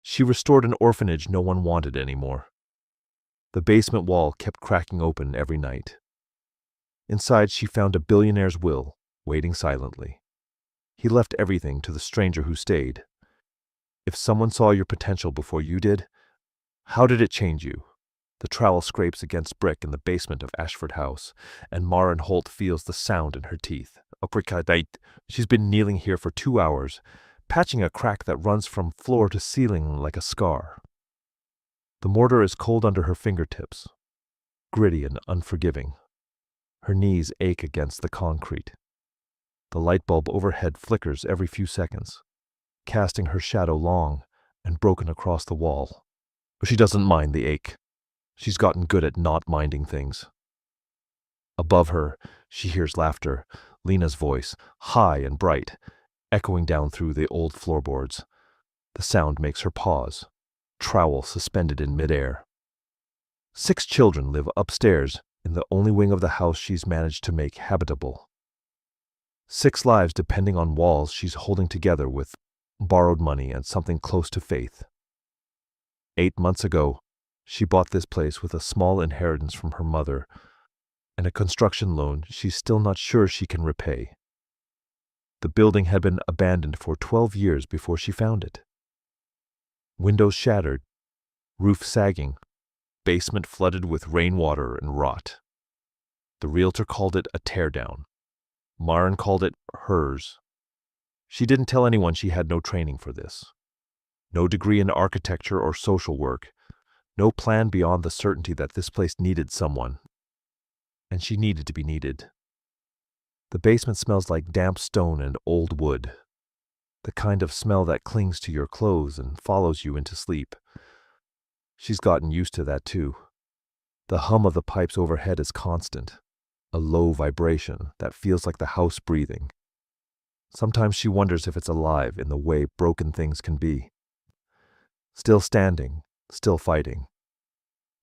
She restored an orphanage no one wanted anymore. The basement wall kept cracking open every night. Inside, she found a billionaire's will, waiting silently. He left everything to the stranger who stayed. If someone saw your potential before you did, how did it change you? The trowel scrapes against brick in the basement of Ashford House, and Maren Holt feels the sound in her teeth. She's been kneeling here for 2 hours, patching a crack that runs from floor to ceiling like a scar. The mortar is cold under her fingertips, gritty and unforgiving. Her knees ache against the concrete. The light bulb overhead flickers every few seconds, casting her shadow long and broken across the wall. She doesn't mind the ache. She's gotten good at not minding things. Above her, she hears laughter, Lena's voice, high and bright, echoing down through the old floorboards. The sound makes her pause, trowel suspended in midair. 6 children live upstairs in the only wing of the house she's managed to make habitable. 6 lives depending on walls she's holding together with borrowed money and something close to faith. 8 months ago, she bought this place with a small inheritance from her mother and a construction loan she's still not sure she can repay. The building had been abandoned for 12 years before she found it. Windows shattered, roof sagging, basement flooded with rainwater and rot. The realtor called it a teardown. Maren called it hers. She didn't tell anyone she had no training for this. No degree in architecture or social work. No plan beyond the certainty that this place needed someone. And she needed to be needed. The basement smells like damp stone and old wood. The kind of smell that clings to your clothes and follows you into sleep. She's gotten used to that too. The hum of the pipes overhead is constant, a low vibration that feels like the house breathing. Sometimes she wonders if it's alive in the way broken things can be. Still standing, still fighting.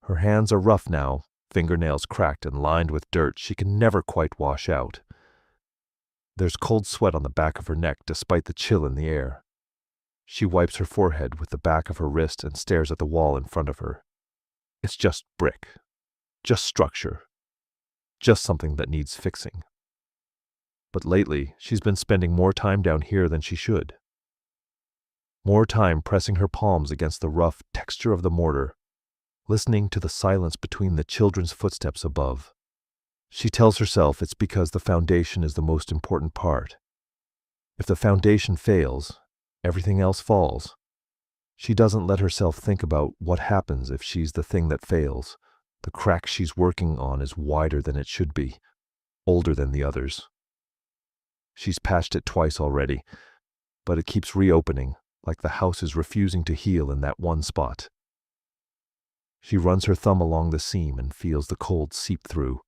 Her hands are rough now, fingernails cracked and lined with dirt she can never quite wash out. There's cold sweat on the back of her neck despite the chill in the air. She wipes her forehead with the back of her wrist and stares at the wall in front of her. It's just brick. Just structure. Just something that needs fixing. But lately, she's been spending more time down here than she should. More time pressing her palms against the rough texture of the mortar, listening to the silence between the children's footsteps above. She tells herself it's because the foundation is the most important part. If the foundation fails, everything else falls. She doesn't let herself think about what happens if she's the thing that fails. The crack she's working on is wider than it should be, older than the others. She's patched it twice already, but it keeps reopening, like the house is refusing to heal in that one spot. She runs her thumb along the seam and feels the cold seep through.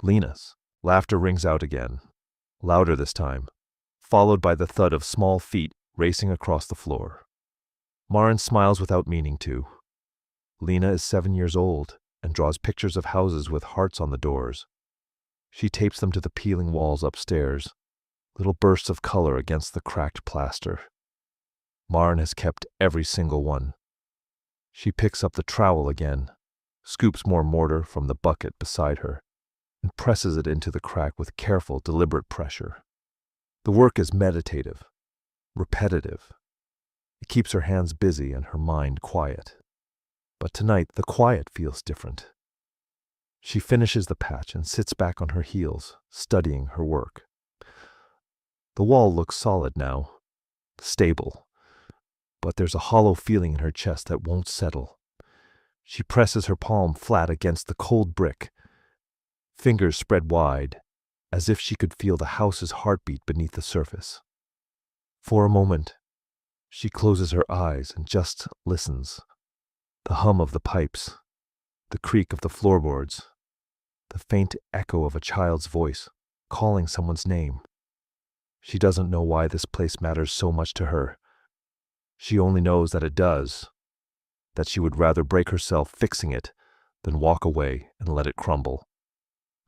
Lena's laughter rings out again, louder this time, followed by the thud of small feet racing across the floor. Maren smiles without meaning to. Lena is 7 years old and draws pictures of houses with hearts on the doors. She tapes them to the peeling walls upstairs, little bursts of color against the cracked plaster. Maren has kept every single one. She picks up the trowel again, scoops more mortar from the bucket beside her, and presses it into the crack with careful, deliberate pressure. The work is meditative, repetitive. It keeps her hands busy and her mind quiet. But tonight, the quiet feels different. She finishes the patch and sits back on her heels, studying her work. The wall looks solid now, stable, but there's a hollow feeling in her chest that won't settle. She presses her palm flat against the cold brick, fingers spread wide, as if she could feel the house's heartbeat beneath the surface. For a moment, she closes her eyes and just listens. The hum of the pipes, the creak of the floorboards, the faint echo of a child's voice calling someone's name. She doesn't know why this place matters so much to her. She only knows that it does, that she would rather break herself fixing it than walk away and let it crumble.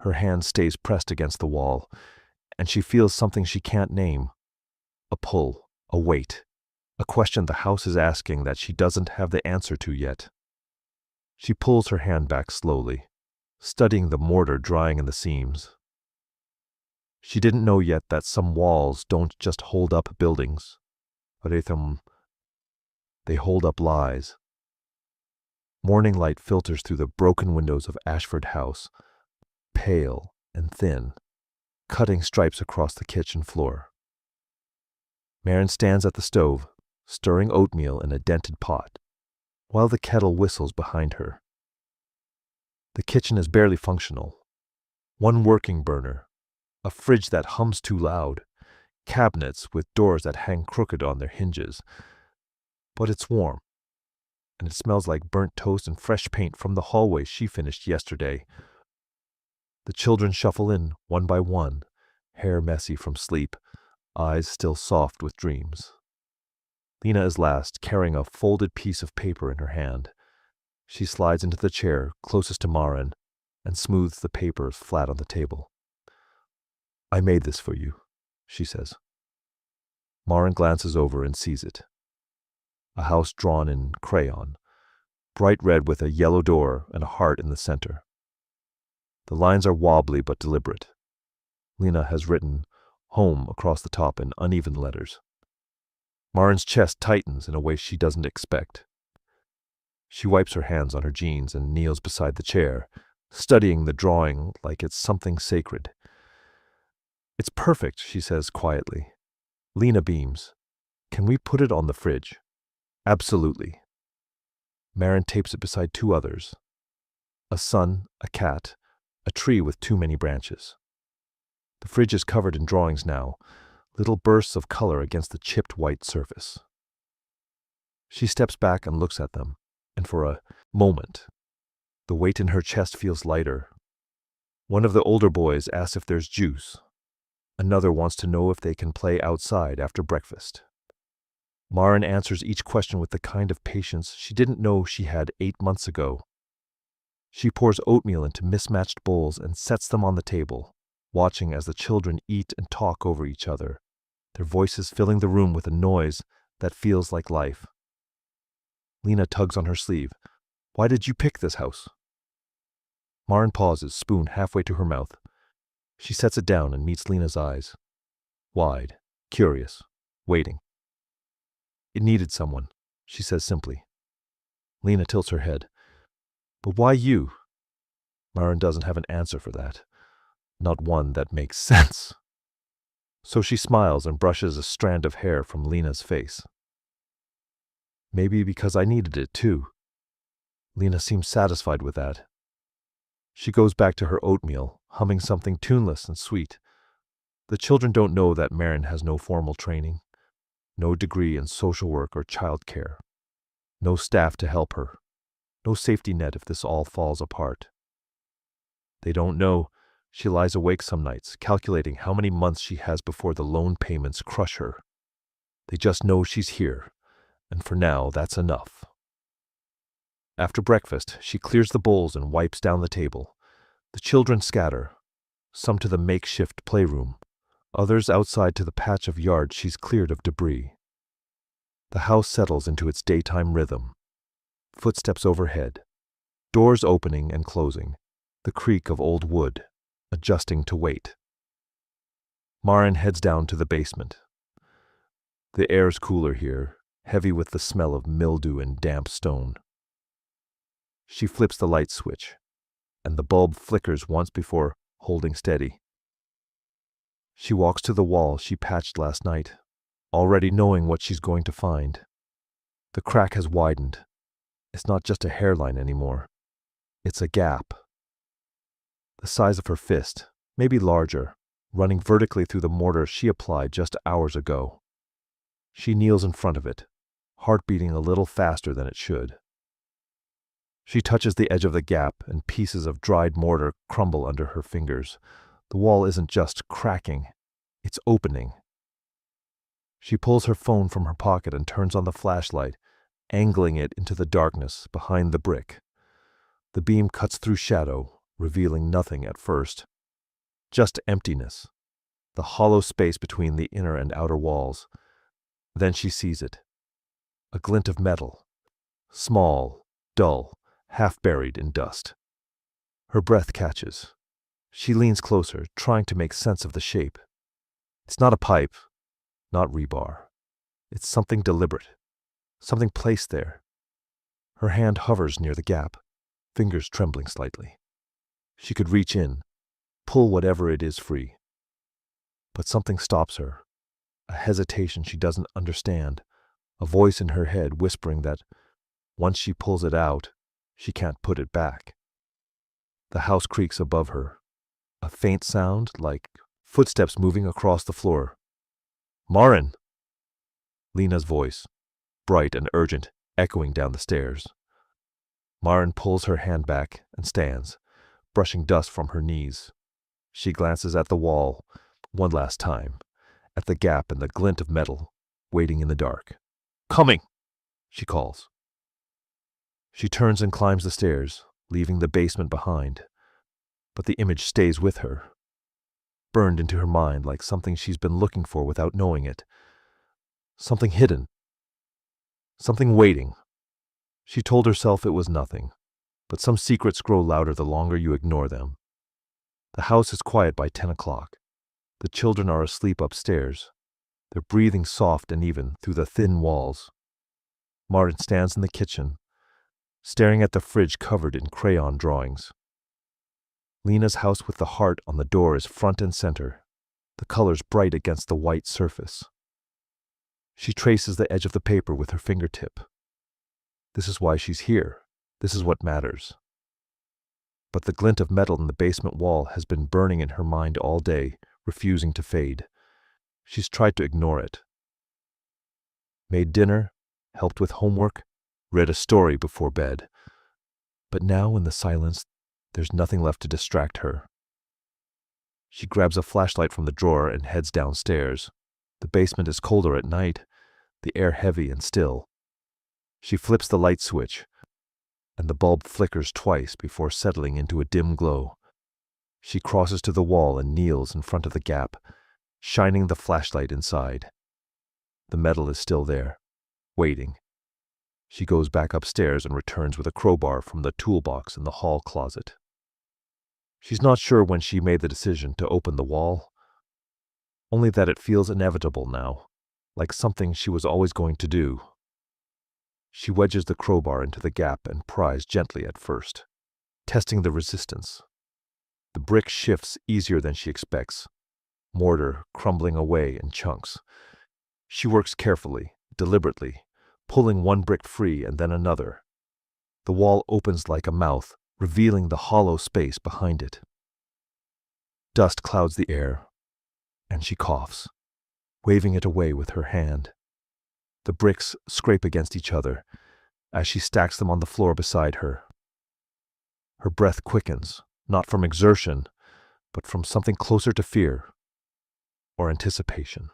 Her hand stays pressed against the wall, and she feels something she can't name. A pull, a weight, a question the house is asking that she doesn't have the answer to yet. She pulls her hand back slowly, studying the mortar drying in the seams. She didn't know yet that some walls don't just hold up buildings. They hold up lies. Morning light filters through the broken windows of Ashford House, pale and thin, cutting stripes across the kitchen floor. Maren stands at the stove, stirring oatmeal in a dented pot, while the kettle whistles behind her. The kitchen is barely functional. One working burner, a fridge that hums too loud, cabinets with doors that hang crooked on their hinges. But it's warm, and it smells like burnt toast and fresh paint from the hallway she finished yesterday. The children shuffle in, one by one, hair messy from sleep, eyes still soft with dreams. Lena is last, carrying a folded piece of paper in her hand. She slides into the chair closest to Maren and smooths the papers flat on the table. "I made this for you," she says. Maren glances over and sees it. A house drawn in crayon, bright red with a yellow door and a heart in the center. The lines are wobbly but deliberate. Lena has written "home" across the top in uneven letters. Maren's chest tightens in a way she doesn't expect. She wipes her hands on her jeans and kneels beside the chair, studying the drawing like it's something sacred. "It's perfect," she says quietly. Lena beams. "Can we put it on the fridge?" "Absolutely." Maren tapes it beside two others. A sun, a cat, a tree with too many branches. The fridge is covered in drawings now, little bursts of color against the chipped white surface. She steps back and looks at them, and for a moment, the weight in her chest feels lighter. One of the older boys asks if there's juice. Another wants to know if they can play outside after breakfast. Maren answers each question with the kind of patience she didn't know she had 8 months ago. She pours oatmeal into mismatched bowls and sets them on the table, watching as the children eat and talk over each other, their voices filling the room with a noise that feels like life. Lena tugs on her sleeve. "Why did you pick this house?" Maren pauses, spoon halfway to her mouth. She sets it down and meets Lena's eyes. Wide, curious, waiting. "It needed someone," she says simply. Lena tilts her head. "But why you?" Maren doesn't have an answer for that. Not one that makes sense. So she smiles and brushes a strand of hair from Lena's face. "Maybe because I needed it too." Lena seems satisfied with that. She goes back to her oatmeal, humming something tuneless and sweet. The children don't know that Maren has no formal training, no degree in social work or child care, no staff to help her, no safety net if this all falls apart. They don't know she lies awake some nights, calculating how many months she has before the loan payments crush her. They just know she's here, and for now, that's enough. After breakfast, she clears the bowls and wipes down the table. The children scatter, some to the makeshift playroom, others outside to the patch of yard she's cleared of debris. The house settles into its daytime rhythm. Footsteps overhead, doors opening and closing, the creak of old wood, adjusting to weight. Maren heads down to the basement. The air's cooler here, heavy with the smell of mildew and damp stone. She flips the light switch, and the bulb flickers once before holding steady. She walks to the wall she patched last night, already knowing what she's going to find. The crack has widened. It's not just a hairline anymore. It's a gap. The size of her fist, maybe larger, running vertically through the mortar she applied just hours ago. She kneels in front of it, heart beating a little faster than it should. She touches the edge of the gap and pieces of dried mortar crumble under her fingers. The wall isn't just cracking, it's opening. She pulls her phone from her pocket and turns on the flashlight, angling it into the darkness behind the brick. The beam cuts through shadow, revealing nothing at first. Just emptiness, the hollow space between the inner and outer walls. Then she sees it, a glint of metal, small, dull, half buried in dust. Her breath catches. She leans closer, trying to make sense of the shape. It's not a pipe, not rebar. It's something deliberate, something placed there. Her hand hovers near the gap, fingers trembling slightly. She could reach in, pull whatever it is free. But something stops her, a hesitation she doesn't understand, a voice in her head whispering that once she pulls it out, she can't put it back. The house creaks above her, a faint sound like footsteps moving across the floor. "Marin!" Lena's voice, bright and urgent, echoing down the stairs. Marin pulls her hand back and stands, brushing dust from her knees. She glances at the wall, one last time, at the gap and the glint of metal, waiting in the dark. "Coming!" she calls. She turns and climbs the stairs, leaving the basement behind. But the image stays with her, burned into her mind like something she's been looking for without knowing it. Something hidden. Something waiting. She told herself it was nothing, but some secrets grow louder the longer you ignore them. The house is quiet by 10 o'clock. The children are asleep upstairs, their breathing soft and even through the thin walls. Martin stands in the kitchen, staring at the fridge covered in crayon drawings. Lena's house with the heart on the door is front and center, the colors bright against the white surface. She traces the edge of the paper with her fingertip. This is why she's here. This is what matters. But the glint of metal in the basement wall has been burning in her mind all day, refusing to fade. She's tried to ignore it. Made dinner, helped with homework, read a story before bed. But now in the silence, there's nothing left to distract her. She grabs a flashlight from the drawer and heads downstairs. The basement is colder at night, the air heavy and still. She flips the light switch, and the bulb flickers twice before settling into a dim glow. She crosses to the wall and kneels in front of the gap, shining the flashlight inside. The metal is still there, waiting. She goes back upstairs and returns with a crowbar from the toolbox in the hall closet. She's not sure when she made the decision to open the wall, only that it feels inevitable now, like something she was always going to do. She wedges the crowbar into the gap and pries gently at first, testing the resistance. The brick shifts easier than she expects, mortar crumbling away in chunks. She works carefully, deliberately, pulling one brick free and then another. The wall opens like a mouth, revealing the hollow space behind it. Dust clouds the air, and she coughs, waving it away with her hand. The bricks scrape against each other as she stacks them on the floor beside her. Her breath quickens, not from exertion, but from something closer to fear or anticipation.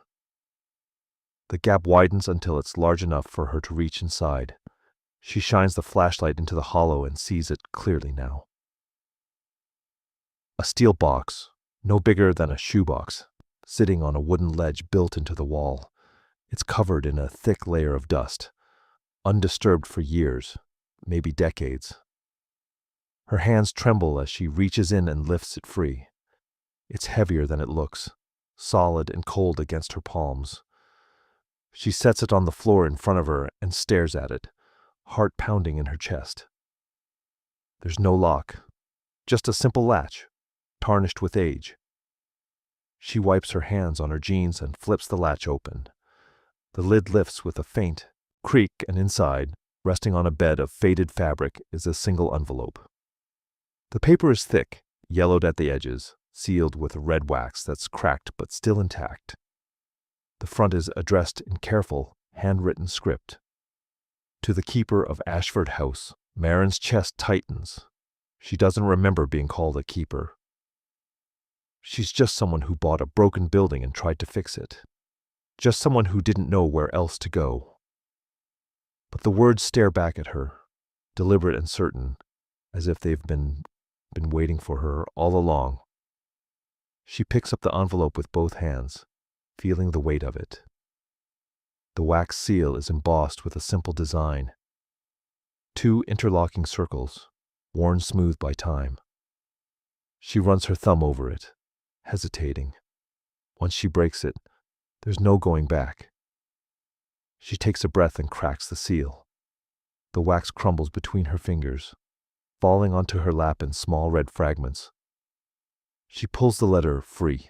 The gap widens until it's large enough for her to reach inside. She shines the flashlight into the hollow and sees it clearly now. A steel box, no bigger than a shoebox, sitting on a wooden ledge built into the wall. It's covered in a thick layer of dust, undisturbed for years, maybe decades. Her hands tremble as she reaches in and lifts it free. It's heavier than it looks, solid and cold against her palms. She sets it on the floor in front of her and stares at it, heart pounding in her chest. There's no lock, just a simple latch, tarnished with age. She wipes her hands on her jeans and flips the latch open. The lid lifts with a faint creak, and inside, resting on a bed of faded fabric, is a single envelope. The paper is thick, yellowed at the edges, sealed with red wax that's cracked but still intact. The front is addressed in careful, handwritten script. To the keeper of Ashford House. Marin's chest tightens. She doesn't remember being called a keeper. She's just someone who bought a broken building and tried to fix it. Just someone who didn't know where else to go. But the words stare back at her, deliberate and certain, as if they've been waiting for her all along. She picks up the envelope with both hands, feeling the weight of it. The wax seal is embossed with a simple design. 2 interlocking circles, worn smooth by time. She runs her thumb over it, hesitating. Once she breaks it, there's no going back. She takes a breath and cracks the seal. The wax crumbles between her fingers, falling onto her lap in small red fragments. She pulls the letter free.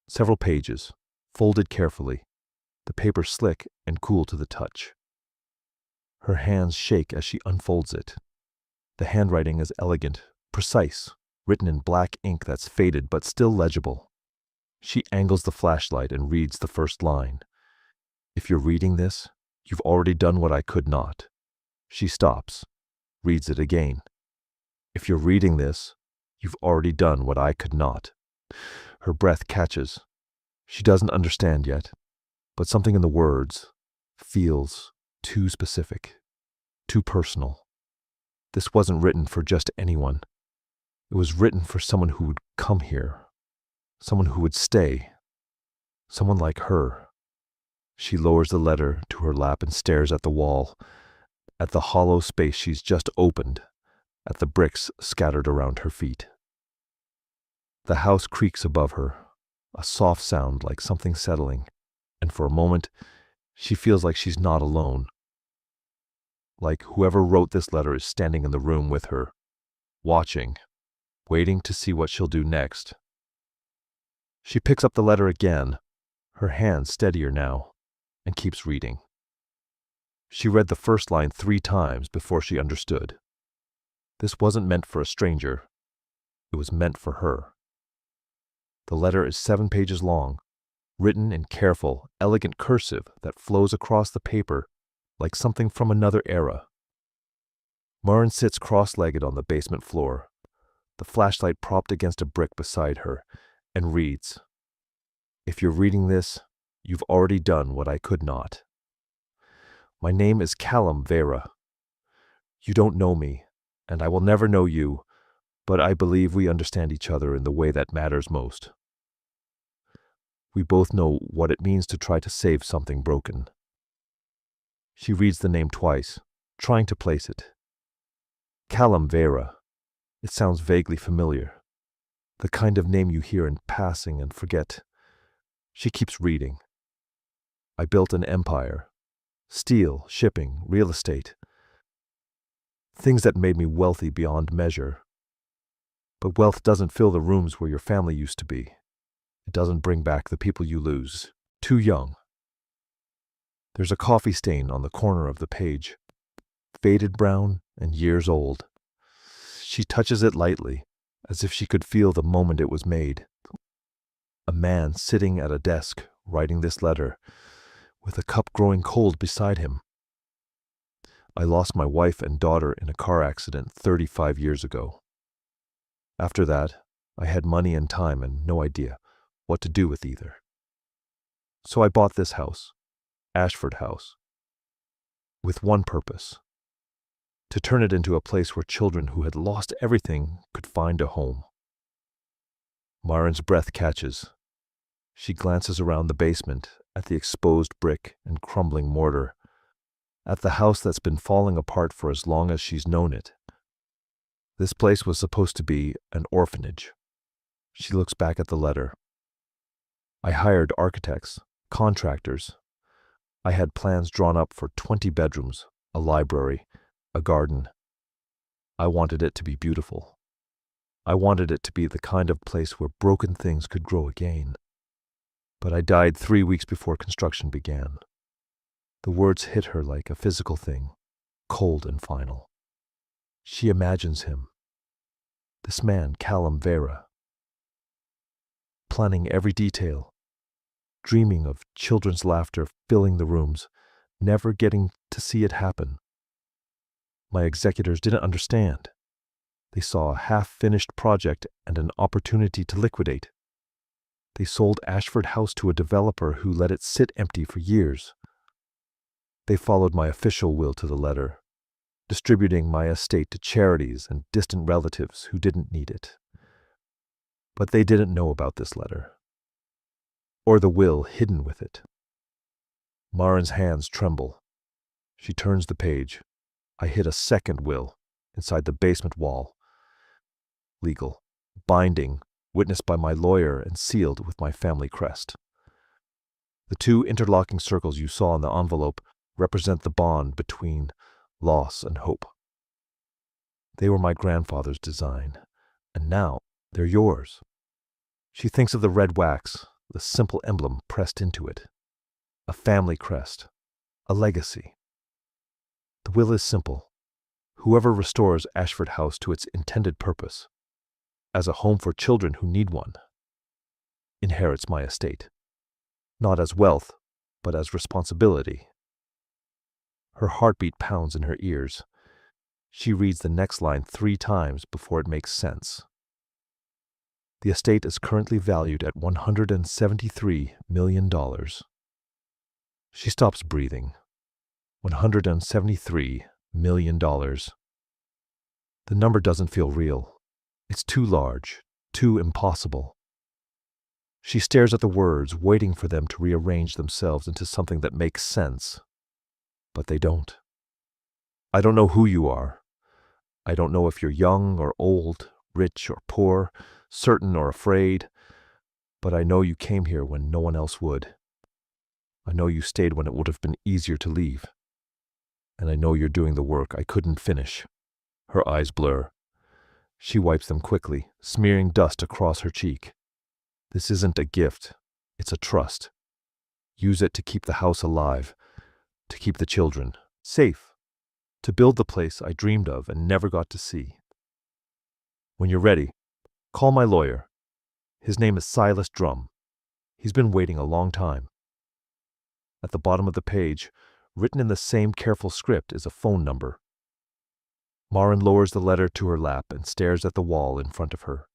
Several pages, folded carefully, the paper slick and cool to the touch. Her hands shake as she unfolds it. The handwriting is elegant, precise, written in black ink that's faded but still legible. She angles the flashlight and reads the first line. "If you're reading this, you've already done what I could not." She stops, reads it again. "If you're reading this, you've already done what I could not." Her breath catches. She doesn't understand yet, but something in the words feels too specific, too personal. This wasn't written for just anyone. It was written for someone who would come here, someone who would stay, someone like her. She lowers the letter to her lap and stares at the wall, at the hollow space she's just opened, at the bricks scattered around her feet. The house creaks above her, a soft sound like something settling, and for a moment, she feels like she's not alone. Like whoever wrote this letter is standing in the room with her, watching, waiting to see what she'll do next. She picks up the letter again, her hand steadier now, and keeps reading. She read the first line 3 times before she understood. This wasn't meant for a stranger. It was meant for her. The letter is 7 pages long, written in careful, elegant cursive that flows across the paper like something from another era. Maren sits cross-legged on the basement floor, the flashlight propped against a brick beside her, and reads, "If you're reading this, you've already done what I could not. My name is Callum Vera. You don't know me, and I will never know you, but I believe we understand each other in the way that matters most. We both know what it means to try to save something broken." She reads the name twice, trying to place it. Callum Vera. It sounds vaguely familiar. The kind of name you hear in passing and forget. She keeps reading. "I built an empire. Steel, shipping, real estate. Things that made me wealthy beyond measure. But wealth doesn't fill the rooms where your family used to be. It doesn't bring back the people you lose. Too young." There's a coffee stain on the corner of the page, faded brown and years old. She touches it lightly, as if she could feel the moment it was made. A man sitting at a desk, writing this letter, with a cup growing cold beside him. "I lost my wife and daughter in a car accident 35 years ago. After that, I had money and time and no idea what to do with either. So I bought this house, Ashford House, with one purpose: to turn it into a place where children who had lost everything could find a home." Maren's breath catches. She glances around the basement at the exposed brick and crumbling mortar, at the house that's been falling apart for as long as she's known it. This place was supposed to be an orphanage. She looks back at the letter. "I hired architects, contractors. I had plans drawn up for 20 bedrooms, a library, a garden. I wanted it to be beautiful. I wanted it to be the kind of place where broken things could grow again. But I died 3 weeks before construction began." The words hit her like a physical thing, cold and final. She imagines him, this man Callum Vera, planning every detail, dreaming of children's laughter filling the rooms, never getting to see it happen. My executors didn't understand. They saw a half-finished project and an opportunity to liquidate. They sold Ashford House to a developer who let it sit empty for years. They followed my official will to the letter, distributing my estate to charities and distant relatives who didn't need it. But they didn't know about this letter, or the will hidden with it. Marin's hands tremble. She turns the page. I hit a second will, inside the basement wall. Legal. Binding, witnessed by my lawyer and sealed with my family crest. The two interlocking circles you saw in the envelope represent the bond between loss and hope. They were my grandfather's design, and now they're yours. She thinks of the red wax, the simple emblem pressed into it. A family crest, a legacy. The will is simple. Whoever restores Ashford House to its intended purpose, as a home for children who need one, inherits my estate. Not as wealth, but as responsibility. Her heartbeat pounds in her ears. She reads the next line 3 times before it makes sense. The estate is currently valued at $173 million. She stops breathing. $173 million. The number doesn't feel real. It's too large, too impossible. She stares at the words, waiting for them to rearrange themselves into something that makes sense. But they don't. I don't know who you are. I don't know if you're young or old, rich or poor, certain or afraid. But I know you came here when no one else would. I know you stayed when it would have been easier to leave. And I know you're doing the work I couldn't finish. Her eyes blur. She wipes them quickly, smearing dust across her cheek. This isn't a gift. It's a trust. Use it to keep the house alive, to keep the children safe, to build the place I dreamed of and never got to see. When you're ready, call my lawyer. His name is Silas Drum. He's been waiting a long time. At the bottom of the page, written in the same careful script, is a phone number. Marin lowers the letter to her lap and stares at the wall in front of her.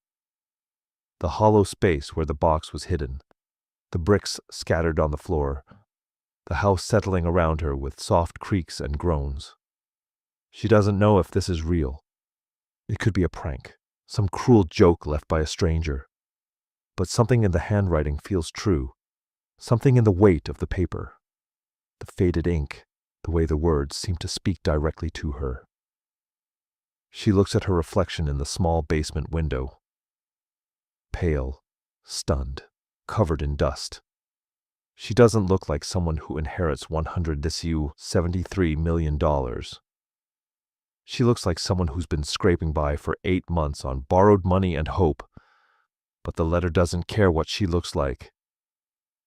The hollow space where the box was hidden, the bricks scattered on the floor, the house settling around her with soft creaks and groans. She doesn't know if this is real. It could be a prank, some cruel joke left by a stranger. But something in the handwriting feels true, something in the weight of the paper, the faded ink, the way the words seem to speak directly to her. She looks at her reflection in the small basement window. Pale, stunned, covered in dust. She doesn't look like someone who inherits $173 million. She looks like someone who's been scraping by for 8 months on borrowed money and hope. But the letter doesn't care what she looks like.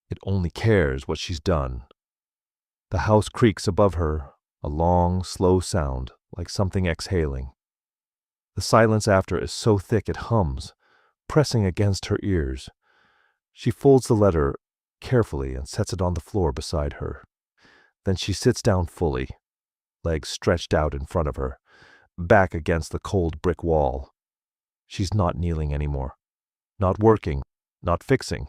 It only cares what she's done. The house creaks above her, a long, slow sound, like something exhaling. The silence after is so thick it hums, pressing against her ears. She folds the letter carefully and sets it on the floor beside her. Then she sits down fully, legs stretched out in front of her, back against the cold brick wall. She's not kneeling anymore, not working, not fixing.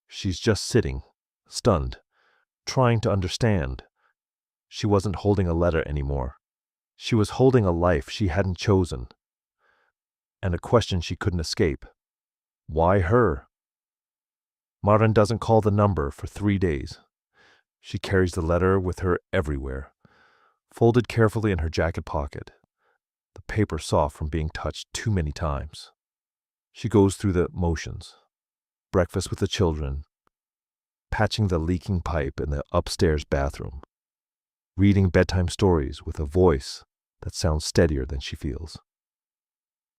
She's just sitting, stunned, trying to understand. She wasn't holding a letter anymore. She was holding a life she hadn't chosen. And a question she couldn't escape. Why her? Marin doesn't call the number for 3 days. She carries the letter with her everywhere, folded carefully in her jacket pocket, the paper soft from being touched too many times. She goes through the motions. Breakfast with the children, patching the leaking pipe in the upstairs bathroom, reading bedtime stories with a voice that sounds steadier than she feels.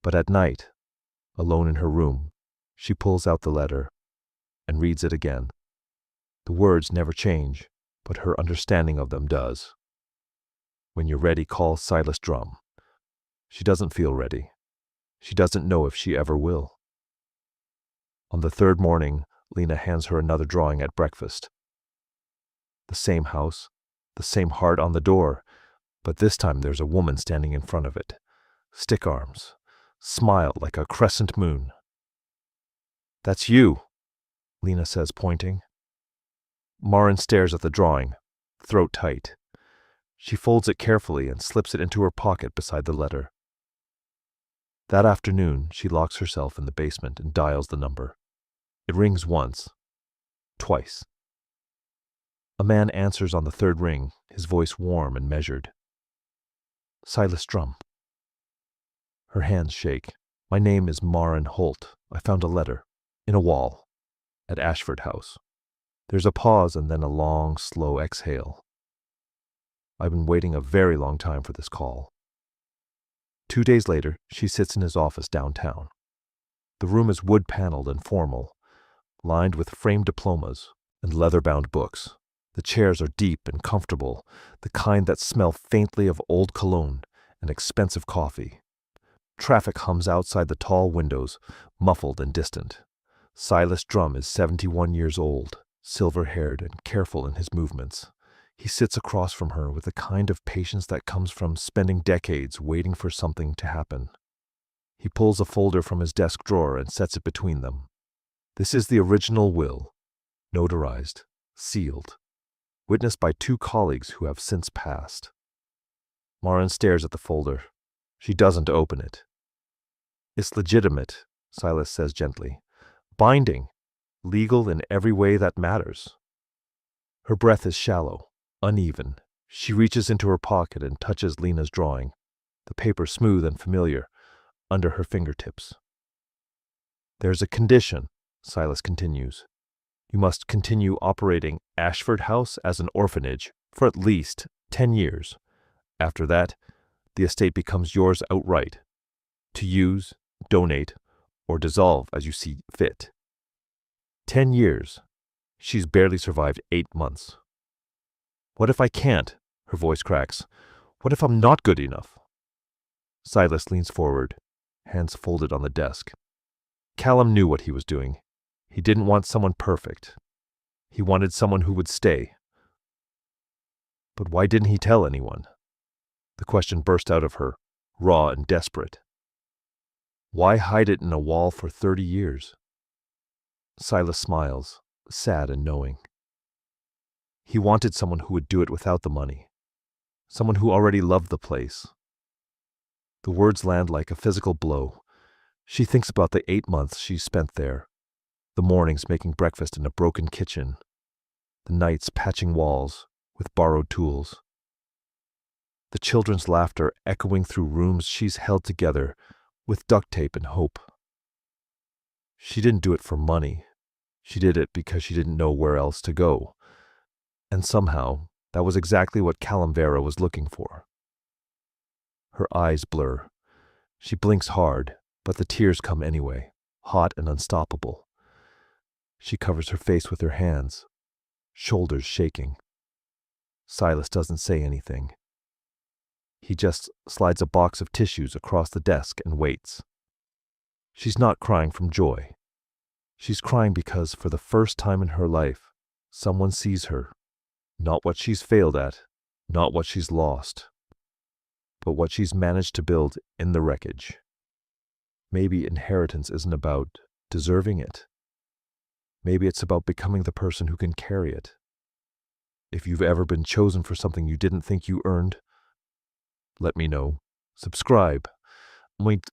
But at night, alone in her room, she pulls out the letter and reads it again. The words never change, but her understanding of them does. When you're ready, call Silas Drum. She doesn't feel ready. She doesn't know if she ever will. On the 3rd morning, Lena hands her another drawing at breakfast. The same house, the same heart on the door, but this time there's a woman standing in front of it. Stick arms, smile like a crescent moon. That's you, Lena says, pointing. Marin stares at the drawing, throat tight. She folds it carefully and slips it into her pocket beside the letter. That afternoon, she locks herself in the basement and dials the number. It rings once, twice. A man answers on the third ring, his voice warm and measured. Silas Drum. Her hands shake. My name is Marin Holt. I found a letter. In a wall. At Ashford House. There's a pause and then a long, slow exhale. I've been waiting a very long time for this call. 2 days later, she sits in his office downtown. The room is wood-paneled and formal, lined with framed diplomas and leather-bound books. The chairs are deep and comfortable, the kind that smell faintly of old cologne and expensive coffee. Traffic hums outside the tall windows, muffled and distant. Silas Drum is 71 years old, silver-haired and careful in his movements. He sits across from her with the kind of patience that comes from spending decades waiting for something to happen. He pulls a folder from his desk drawer and sets it between them. This is the original will, notarized, sealed, witnessed by 2 colleagues who have since passed. Marin stares at the folder. She doesn't open it. It's legitimate, Silas says gently. Binding, legal in every way that matters. Her breath is shallow, uneven. She reaches into her pocket and touches Lena's drawing, the paper smooth and familiar, under her fingertips. There's a condition, Silas continues. You must continue operating Ashford House as an orphanage for at least 10 years. After that, the estate becomes yours outright, to use, donate, or dissolve as you see fit. 10 years. She's barely survived 8 months. What if I can't? Her voice cracks. What if I'm not good enough? Silas leans forward, hands folded on the desk. Callum knew what he was doing. He didn't want someone perfect. He wanted someone who would stay. But why didn't he tell anyone? The question burst out of her, raw and desperate. Why hide it in a wall for 30 years? Silas smiles, sad and knowing. He wanted someone who would do it without the money. Someone who already loved the place. The words land like a physical blow. She thinks about the 8 months she spent there. The mornings making breakfast in a broken kitchen. The nights patching walls with borrowed tools. The children's laughter echoing through rooms she's held together with duct tape and hope. She didn't do it for money. She did it because she didn't know where else to go. And somehow, that was exactly what Callum Vera was looking for. Her eyes blur. She blinks hard, but the tears come anyway, hot and unstoppable. She covers her face with her hands, shoulders shaking. Silas doesn't say anything. He just slides a box of tissues across the desk and waits. She's not crying from joy. She's crying because, for the first time in her life, someone sees her. Not what she's failed at, not what she's lost, but what she's managed to build in the wreckage. Maybe inheritance isn't about deserving it. Maybe it's about becoming the person who can carry it. If you've ever been chosen for something you didn't think you earned, let me know. Subscribe. Wait,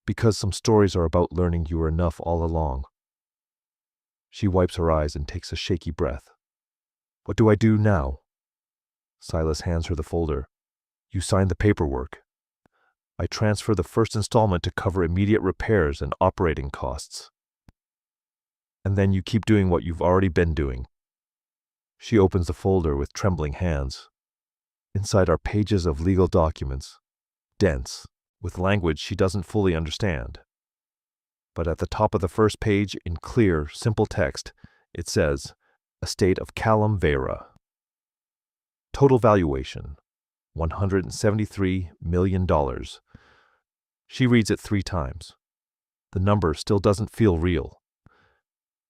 because some stories are about learning you were enough all along. She wipes her eyes and takes a shaky breath. What do I do now? Silas hands her the folder. You sign the paperwork. I transfer the first installment to cover immediate repairs and operating costs. And then you keep doing what you've already been doing. She opens the folder with trembling hands. Inside are pages of legal documents, dense, with language she doesn't fully understand. But at the top of the first page, in clear, simple text, it says, Estate of Callum Vera. Total valuation, $173 million. She reads it 3 times. The number still doesn't feel real.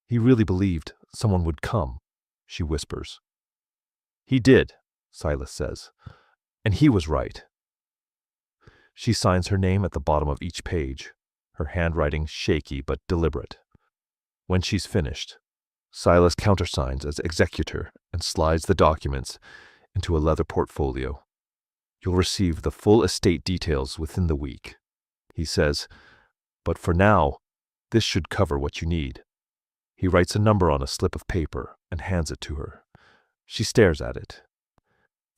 He really believed someone would come, she whispers. He did, Silas says, and he was right. She signs her name at the bottom of each page, her handwriting shaky but deliberate. When she's finished, Silas countersigns as executor and slides the documents into a leather portfolio. You'll receive the full estate details within the week, he says, but for now, this should cover what you need. He writes a number on a slip of paper and hands it to her. She stares at it.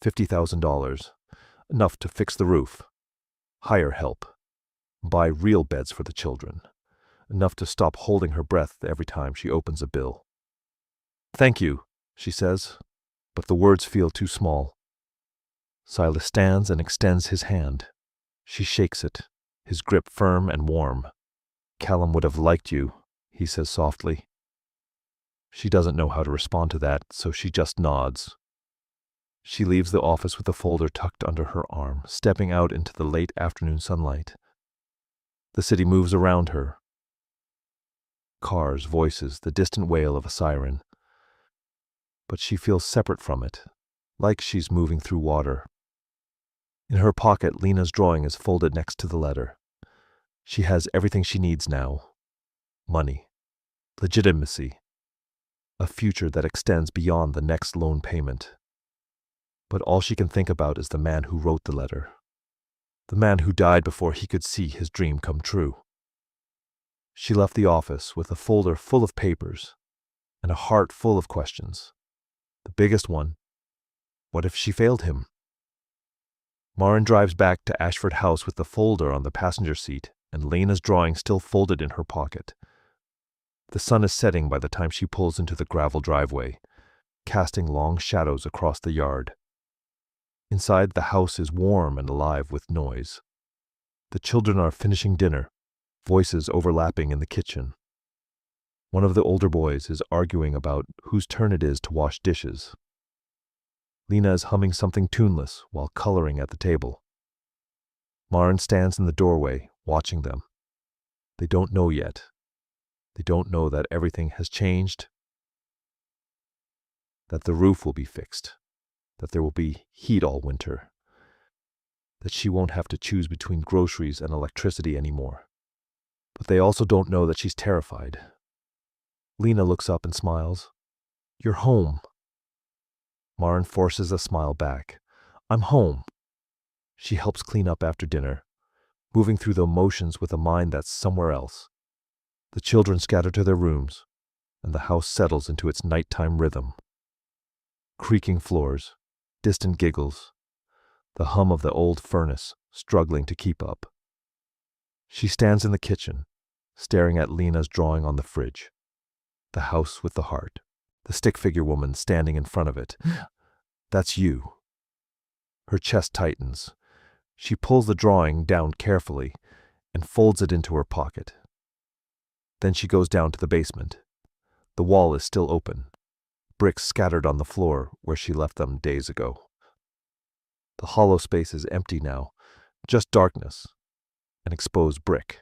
$50,000. Enough to fix the roof. Hire help. Buy real beds for the children. Enough to stop holding her breath every time she opens a bill. "Thank you," she says, but the words feel too small. Silas stands and extends his hand. She shakes it, his grip firm and warm. "Callum would have liked you," he says softly. She doesn't know how to respond to that, so she just nods. She leaves the office with the folder tucked under her arm, stepping out into the late afternoon sunlight. The city moves around her. Cars, voices, the distant wail of a siren. But she feels separate from it, like she's moving through water. In her pocket, Lena's drawing is folded next to the letter. She has everything she needs now. Money. Legitimacy. A future that extends beyond the next loan payment. But all she can think about is the man who wrote the letter. The man who died before he could see his dream come true. She left the office with a folder full of papers and a heart full of questions. The biggest one, what if she failed him? Maren drives back to Ashford House with the folder on the passenger seat and Lena's drawing still folded in her pocket. The sun is setting by the time she pulls into the gravel driveway, casting long shadows across the yard. Inside, the house is warm and alive with noise. The children are finishing dinner, voices overlapping in the kitchen. One of the older boys is arguing about whose turn it is to wash dishes. Lena is humming something tuneless while coloring at the table. Maren stands in the doorway, watching them. They don't know yet. They don't know that everything has changed, that the roof will be fixed, that there will be heat all winter, that she won't have to choose between groceries and electricity anymore. But they also don't know that she's terrified. Lena looks up and smiles. "You're home." Maren forces a smile back. "I'm home." She helps clean up after dinner, moving through the motions with a mind that's somewhere else. The children scatter to their rooms, and the house settles into its nighttime rhythm. Creaking floors, distant giggles, the hum of the old furnace struggling to keep up. She stands in the kitchen, staring at Lena's drawing on the fridge. The house with the heart, the stick figure woman standing in front of it. "That's you." Her chest tightens. She pulls the drawing down carefully and folds it into her pocket. Then she goes down to the basement. The wall is still open, bricks scattered on the floor where she left them days ago. The hollow space is empty now, just darkness, and exposed brick.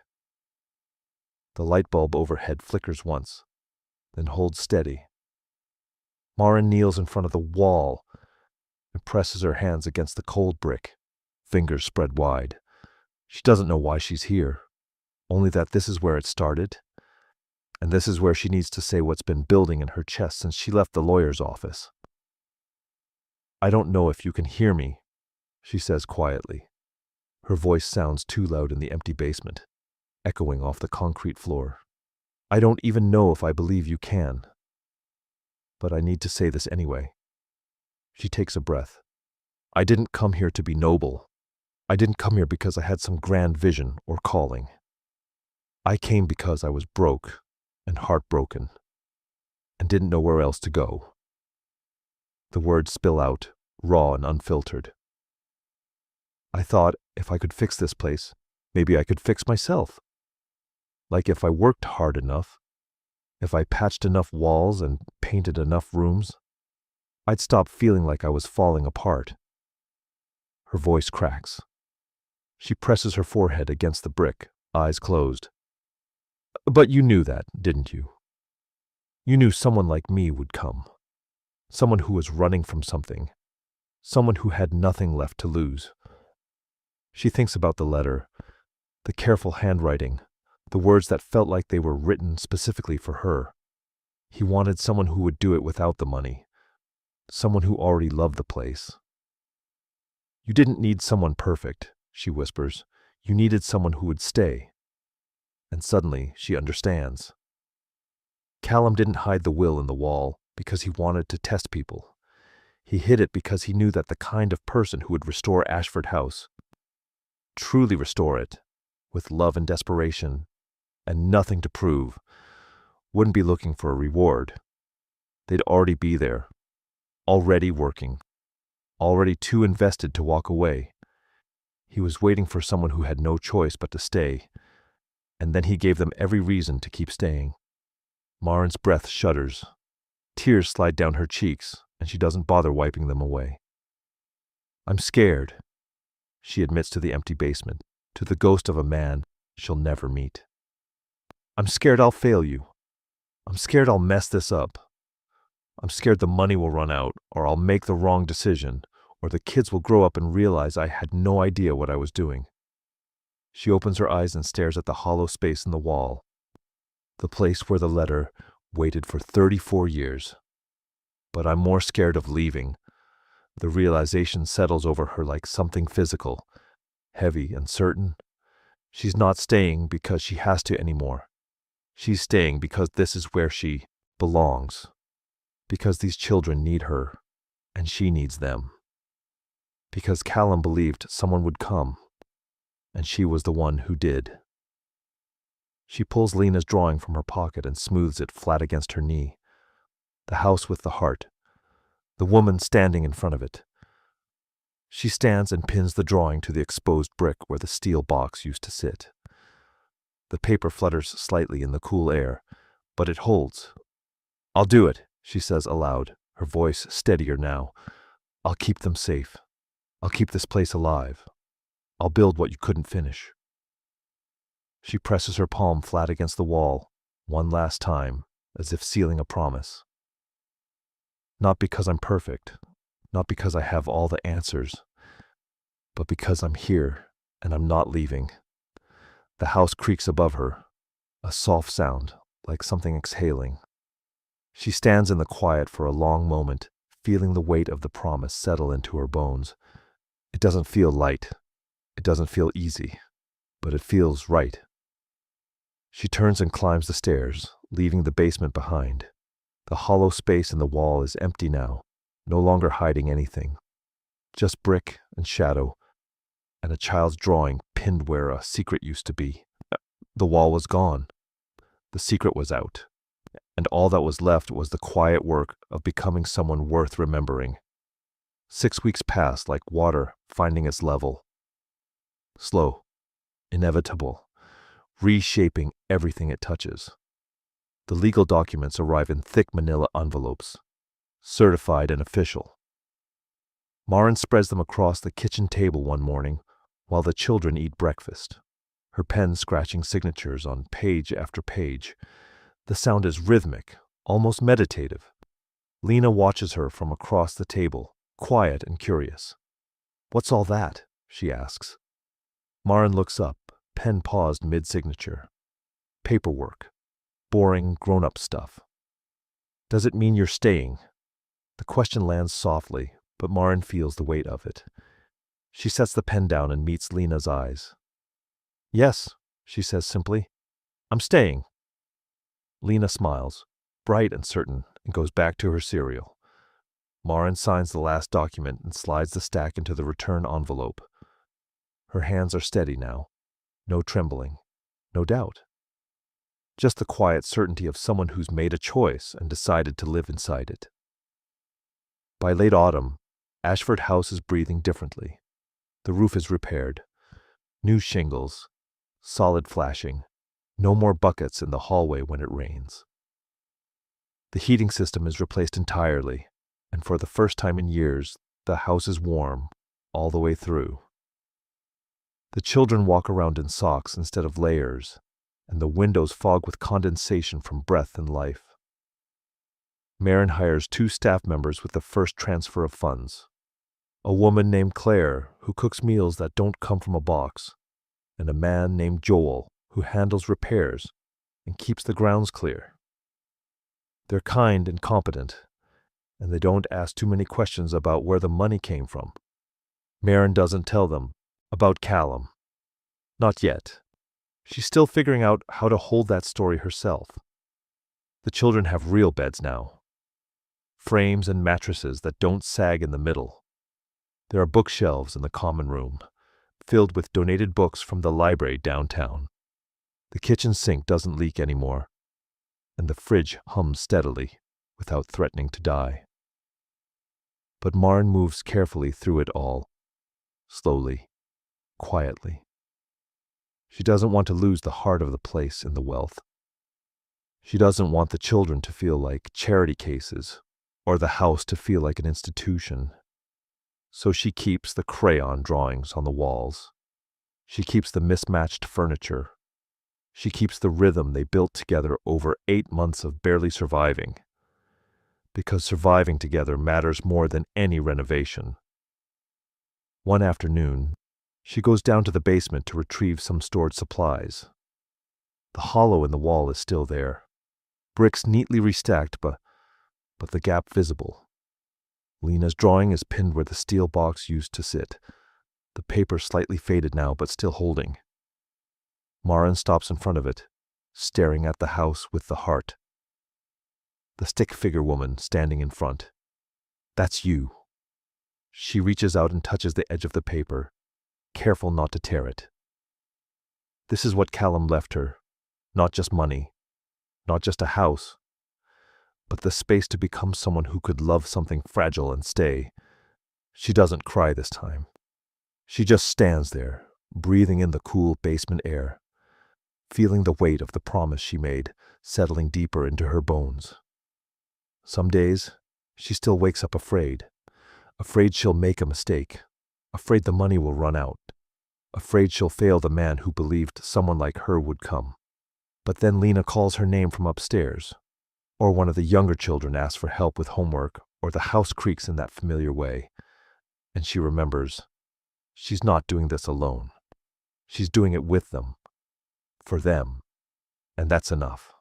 The light bulb overhead flickers once, then holds steady. Maren kneels in front of the wall and presses her hands against the cold brick, fingers spread wide. She doesn't know why she's here, only that this is where it started, and this is where she needs to say what's been building in her chest since she left the lawyer's office. "I don't know if you can hear me," she says quietly. Her voice sounds too loud in the empty basement, echoing off the concrete floor. "I don't even know if I believe you can. But I need to say this anyway." She takes a breath. "I didn't come here to be noble. I didn't come here because I had some grand vision or calling. I came because I was broke and heartbroken and didn't know where else to go." The words spill out, raw and unfiltered. "I thought if I could fix this place, maybe I could fix myself. Like if I worked hard enough, if I patched enough walls and painted enough rooms, I'd stop feeling like I was falling apart." Her voice cracks. She presses her forehead against the brick, eyes closed. "But you knew that, didn't you? You knew someone like me would come. Someone who was running from something. Someone who had nothing left to lose." She thinks about the letter, the careful handwriting, the words that felt like they were written specifically for her. He wanted someone who would do it without the money. Someone who already loved the place. "You didn't need someone perfect," she whispers. "You needed someone who would stay." And suddenly she understands. Callum didn't hide the will in the wall because he wanted to test people. He hid it because he knew that the kind of person who would restore Ashford House, truly restore it, with love and desperation, and nothing to prove, wouldn't be looking for a reward. They'd already be there, already working, already too invested to walk away. He was waiting for someone who had no choice but to stay, and then he gave them every reason to keep staying. Marin's breath shudders. Tears slide down her cheeks, and she doesn't bother wiping them away. "I'm scared," she admits to the empty basement, to the ghost of a man she'll never meet. "I'm scared I'll fail you. I'm scared I'll mess this up. I'm scared the money will run out, or I'll make the wrong decision, or the kids will grow up and realize I had no idea what I was doing." She opens her eyes and stares at the hollow space in the wall, the place where the letter waited for 34 years. "But I'm more scared of leaving." The realization settles over her like something physical, heavy and certain. She's not staying because she has to anymore. She's staying because this is where she belongs, because these children need her, and she needs them. Because Callum believed someone would come, and she was the one who did. She pulls Lena's drawing from her pocket and smooths it flat against her knee. The house with the heart. The woman standing in front of it. She stands and pins the drawing to the exposed brick where the steel box used to sit. The paper flutters slightly in the cool air, but it holds. "I'll do it," she says aloud, her voice steadier now. "I'll keep them safe. I'll keep this place alive. I'll build what you couldn't finish." She presses her palm flat against the wall, one last time, as if sealing a promise. "Not because I'm perfect, not because I have all the answers, but because I'm here and I'm not leaving." The house creaks above her, a soft sound, like something exhaling. She stands in the quiet for a long moment, feeling the weight of the promise settle into her bones. It doesn't feel light. It doesn't feel easy, but it feels right. She turns and climbs the stairs, leaving the basement behind. The hollow space in the wall is empty now, no longer hiding anything. Just brick and shadow, and a child's drawing pinned where a secret used to be. The wall was gone. The secret was out. And all that was left was the quiet work of becoming someone worth remembering. 6 weeks passed like water finding its level. Slow, inevitable, reshaping everything it touches. The legal documents arrive in thick manila envelopes, certified and official. Marin spreads them across the kitchen table one morning while the children eat breakfast, her pen scratching signatures on page after page. The sound is rhythmic, almost meditative. Lena watches her from across the table, quiet and curious. "What's all that?" she asks. Marin looks up, pen paused mid-signature. "Paperwork. Boring, grown-up stuff." "Does it mean you're staying?" The question lands softly, but Marin feels the weight of it. She sets the pen down and meets Lena's eyes. "Yes," she says simply. "I'm staying." Lena smiles, bright and certain, and goes back to her cereal. Marin signs the last document and slides the stack into the return envelope. Her hands are steady now. No trembling, no doubt. Just the quiet certainty of someone who's made a choice and decided to live inside it. By late autumn, Ashford House is breathing differently. The roof is repaired. New shingles, solid flashing. No more buckets in the hallway when it rains. The heating system is replaced entirely, and for the first time in years, the house is warm all the way through. The children walk around in socks instead of layers, and the windows fog with condensation from breath and life. Marin hires 2 staff members with the first transfer of funds. A woman named Claire, who cooks meals that don't come from a box, and a man named Joel, who handles repairs and keeps the grounds clear. They're kind and competent, and they don't ask too many questions about where the money came from. Marin doesn't tell them about Callum. Not yet. She's still figuring out how to hold that story herself. The children have real beds now. frames and mattresses that don't sag in the middle. There are bookshelves in the common room, filled with donated books from the library downtown. The kitchen sink doesn't leak anymore, and the fridge hums steadily without threatening to die. But Maren moves carefully through it all, slowly, quietly. She doesn't want to lose the heart of the place in the wealth. She doesn't want the children to feel like charity cases, or the house to feel like an institution. So she keeps the crayon drawings on the walls. She keeps the mismatched furniture. She keeps the rhythm they built together over 8 months of barely surviving. Because surviving together matters more than any renovation. One afternoon, she goes down to the basement to retrieve some stored supplies. The hollow in the wall is still there. Bricks neatly restacked, but the gap visible. Lena's drawing is pinned where the steel box used to sit. The paper slightly faded now, but still holding. Maren stops in front of it, staring at the house with the heart. The stick figure woman standing in front. That's you. She reaches out and touches the edge of the paper, careful not to tear it. This is what Callum left her. Not just money, not just a house, but the space to become someone who could love something fragile and stay. She doesn't cry this time. She just stands there, breathing in the cool basement air, feeling the weight of the promise she made settling deeper into her bones. Some days, she still wakes up afraid she'll make a mistake, afraid the money will run out, afraid she'll fail the man who believed someone like her would come. But then Lena calls her name from upstairs, or one of the younger children asks for help with homework, or the house creaks in that familiar way, and she remembers she's not doing this alone. She's doing it with them, for them, and that's enough.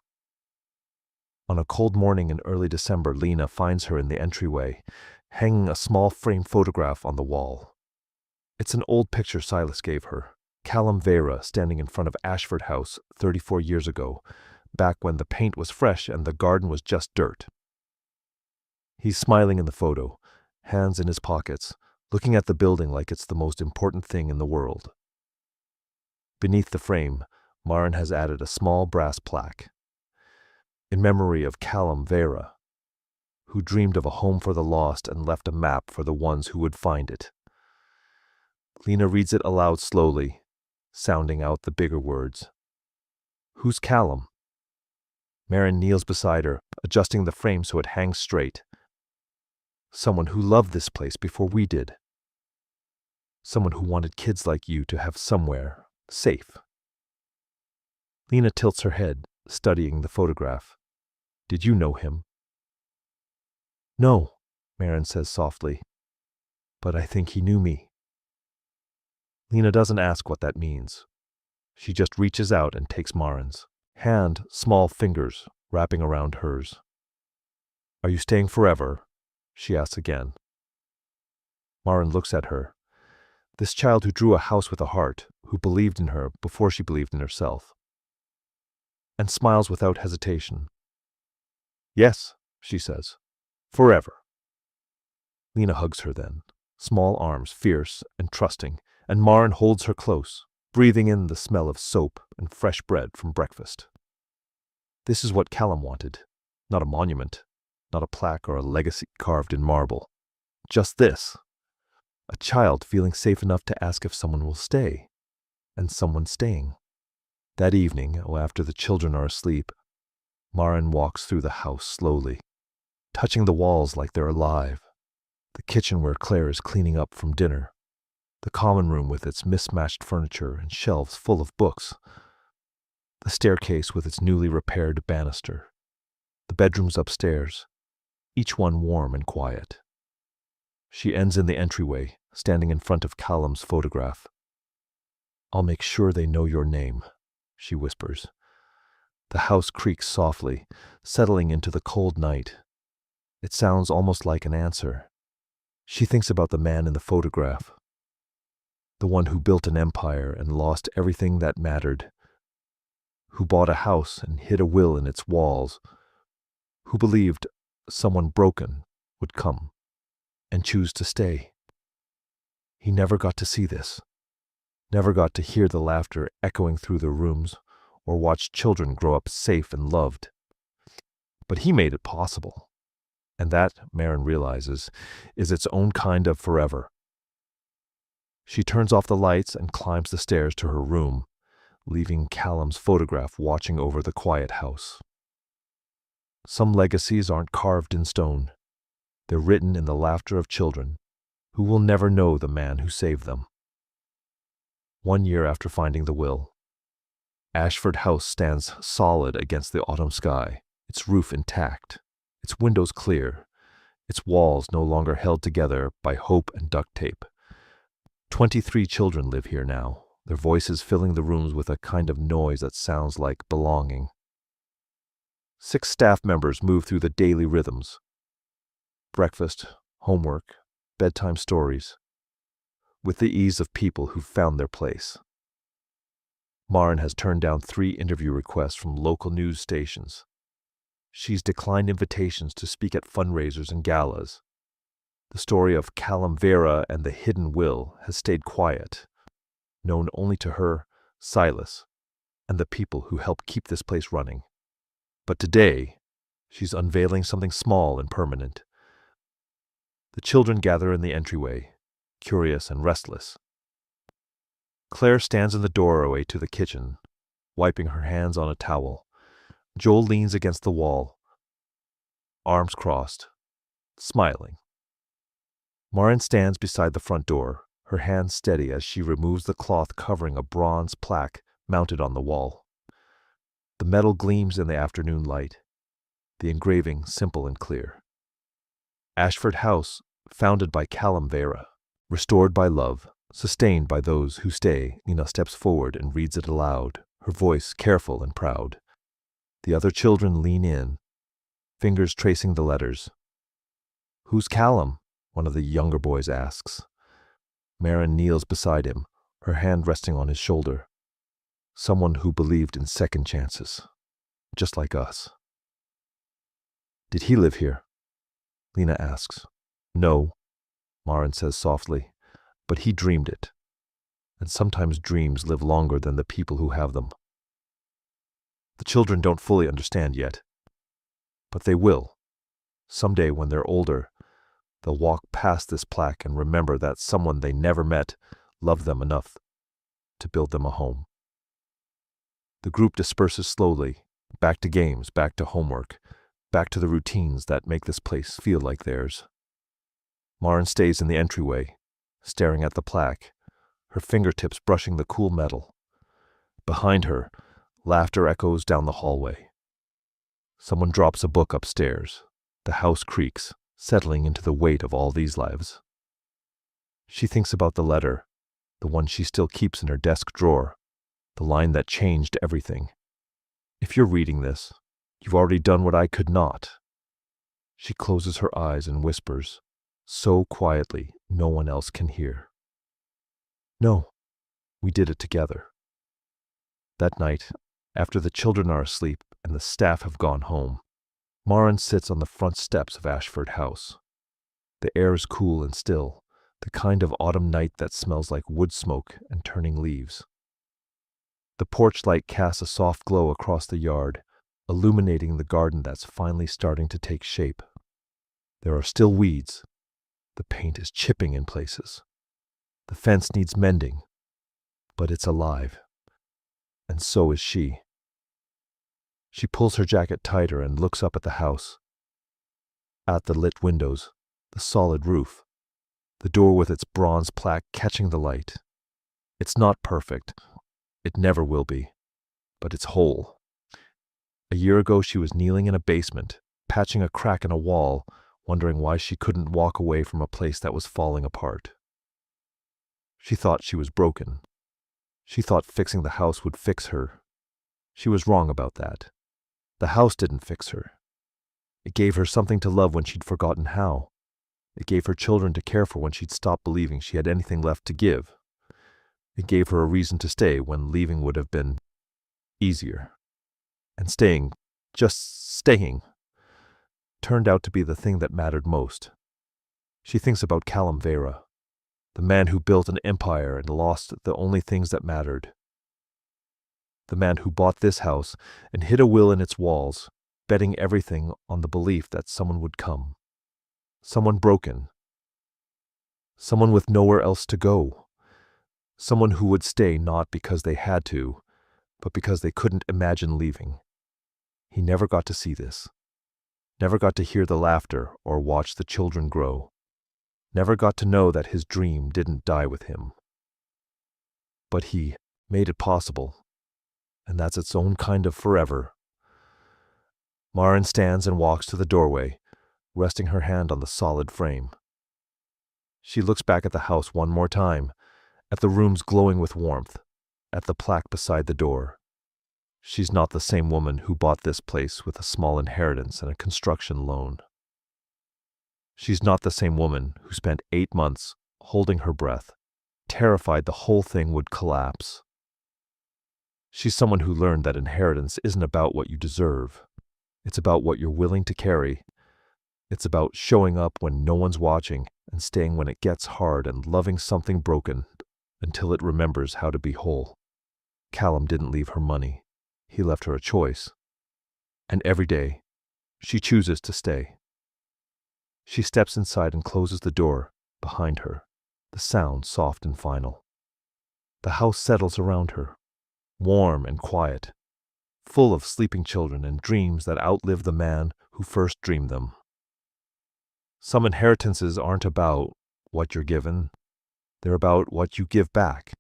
On a cold morning in early December, Lena finds her in the entryway, hanging a small frame photograph on the wall. It's an old picture Silas gave her. Callum Vera standing in front of Ashford House 34 years ago, back when the paint was fresh and the garden was just dirt. He's smiling in the photo, hands in his pockets, looking at the building like it's the most important thing in the world. Beneath the frame, Maren has added a small brass plaque. In memory of Callum Vera, who dreamed of a home for the lost and left a map for the ones who would find it. Lena reads it aloud slowly, sounding out the bigger words. Who's Callum? Maren kneels beside her, adjusting the frame so it hangs straight. Someone who loved this place before we did. Someone who wanted kids like you to have somewhere safe. Lena tilts her head, studying the photograph. Did you know him? No, Maren says softly, but I think he knew me. Lena doesn't ask what that means. She just reaches out and takes Maren's hand, small fingers wrapping around hers. Are you staying forever? She asks again. Maren looks at her. This child who drew a house with a heart, who believed in her before she believed in herself. And smiles without hesitation. Yes, she says. Forever. Lena hugs her then, small arms fierce and trusting, and Maren holds her close, breathing in the smell of soap and fresh bread from breakfast. This is what Callum wanted. Not a monument, not a plaque or a legacy carved in marble. Just this. A child feeling safe enough to ask if someone will stay, and someone staying. That evening, after the children are asleep, Maren walks through the house slowly, touching the walls like they're alive. The kitchen where Claire is cleaning up from dinner. The common room with its mismatched furniture and shelves full of books. The staircase with its newly repaired banister. The bedrooms upstairs, each one warm and quiet. She ends in the entryway, standing in front of Callum's photograph. I'll make sure they know your name, she whispers. The house creaks softly, settling into the cold night. It sounds almost like an answer. She thinks about the man in the photograph. The one who built an empire and lost everything that mattered. Who bought a house and hid a will in its walls. Who believed someone broken would come and choose to stay. He never got to see this, never got to hear the laughter echoing through the rooms or watch children grow up safe and loved. But he made it possible. And that, Maren realizes, is its own kind of forever. She turns off the lights and climbs the stairs to her room, leaving Callum's photograph watching over the quiet house. Some legacies aren't carved in stone. They're written in the laughter of children who will never know the man who saved them. 1 year after finding the will, Ashford House stands solid against the autumn sky, its roof intact, its windows clear, its walls no longer held together by hope and duct tape. 23 children live here now, their voices filling the rooms with a kind of noise that sounds like belonging. 6 staff members move through the daily rhythms: breakfast, homework, bedtime stories, with the ease of people who've found their place. Maren has turned down 3 interview requests from local news stations. She's declined invitations to speak at fundraisers and galas. The story of Callum Vera and the hidden will has stayed quiet, known only to her, Silas, and the people who help keep this place running. But today, she's unveiling something small and permanent. The children gather in the entryway, curious and restless. Claire stands in the doorway to the kitchen, wiping her hands on a towel. Joel leans against the wall, arms crossed, smiling. Maren stands beside the front door, her hands steady as she removes the cloth covering a bronze plaque mounted on the wall. The metal gleams in the afternoon light, the engraving simple and clear. Ashford House, founded by Callum Vera, restored by love, sustained by those who stay. Nina steps forward and reads it aloud, her voice careful and proud. The other children lean in, fingers tracing the letters. "Who's Callum?" one of the younger boys asks. Maren kneels beside him, her hand resting on his shoulder. Someone who believed in second chances, just like us. "Did he live here?" Lena asks. "No," Maren says softly, "but he dreamed it. And sometimes dreams live longer than the people who have them." The children don't fully understand yet, but they will. Someday when they're older, they'll walk past this plaque and remember that someone they never met loved them enough to build them a home. The group disperses slowly, back to games, back to homework, back to the routines that make this place feel like theirs. Maren stays in the entryway, staring at the plaque, her fingertips brushing the cool metal. Behind her, laughter echoes down the hallway. Someone drops a book upstairs. The house creaks, settling into the weight of all these lives. She thinks about the letter, the one she still keeps in her desk drawer, the line that changed everything. "If you're reading this, you've already done what I could not." She closes her eyes and whispers, so quietly no one else can hear. "No, we did it together." That night, after the children are asleep and the staff have gone home, Maren sits on the front steps of Ashford House. The air is cool and still, the kind of autumn night that smells like wood smoke and turning leaves. The porch light casts a soft glow across the yard, illuminating the garden that's finally starting to take shape. There are still weeds. The paint is chipping in places. The fence needs mending, but it's alive. And so is she. She pulls her jacket tighter and looks up at the house. At the lit windows, the solid roof, the door with its bronze plaque catching the light. It's not perfect. It never will be. But it's whole. A year ago she was kneeling in a basement, patching a crack in a wall, wondering why she couldn't walk away from a place that was falling apart. She thought she was broken. She thought fixing the house would fix her. She was wrong about that. The house didn't fix her. It gave her something to love when she'd forgotten how. It gave her children to care for when she'd stopped believing she had anything left to give. It gave her a reason to stay when leaving would have been easier. And staying, just staying, turned out to be the thing that mattered most. She thinks about Callum Vera, the man who built an empire and lost the only things that mattered. The man who bought this house and hid a will in its walls, betting everything on the belief that someone would come. Someone broken. Someone with nowhere else to go. Someone who would stay not because they had to, but because they couldn't imagine leaving. He never got to see this. Never got to hear the laughter or watch the children grow. Never got to know that his dream didn't die with him. But he made it possible, and that's its own kind of forever. Maren stands and walks to the doorway, resting her hand on the solid frame. She looks back at the house one more time, at the rooms glowing with warmth, at the plaque beside the door. She's not the same woman who bought this place with a small inheritance and a construction loan. She's not the same woman who spent 8 months holding her breath, terrified the whole thing would collapse. She's someone who learned that inheritance isn't about what you deserve. It's about what you're willing to carry. It's about showing up when no one's watching and staying when it gets hard and loving something broken until it remembers how to be whole. Callum didn't leave her money. He left her a choice. And every day, she chooses to stay. She steps inside and closes the door behind her, the sound soft and final. The house settles around her, warm and quiet, full of sleeping children and dreams that outlive the man who first dreamed them. Some inheritances aren't about what you're given, they're about what you give back.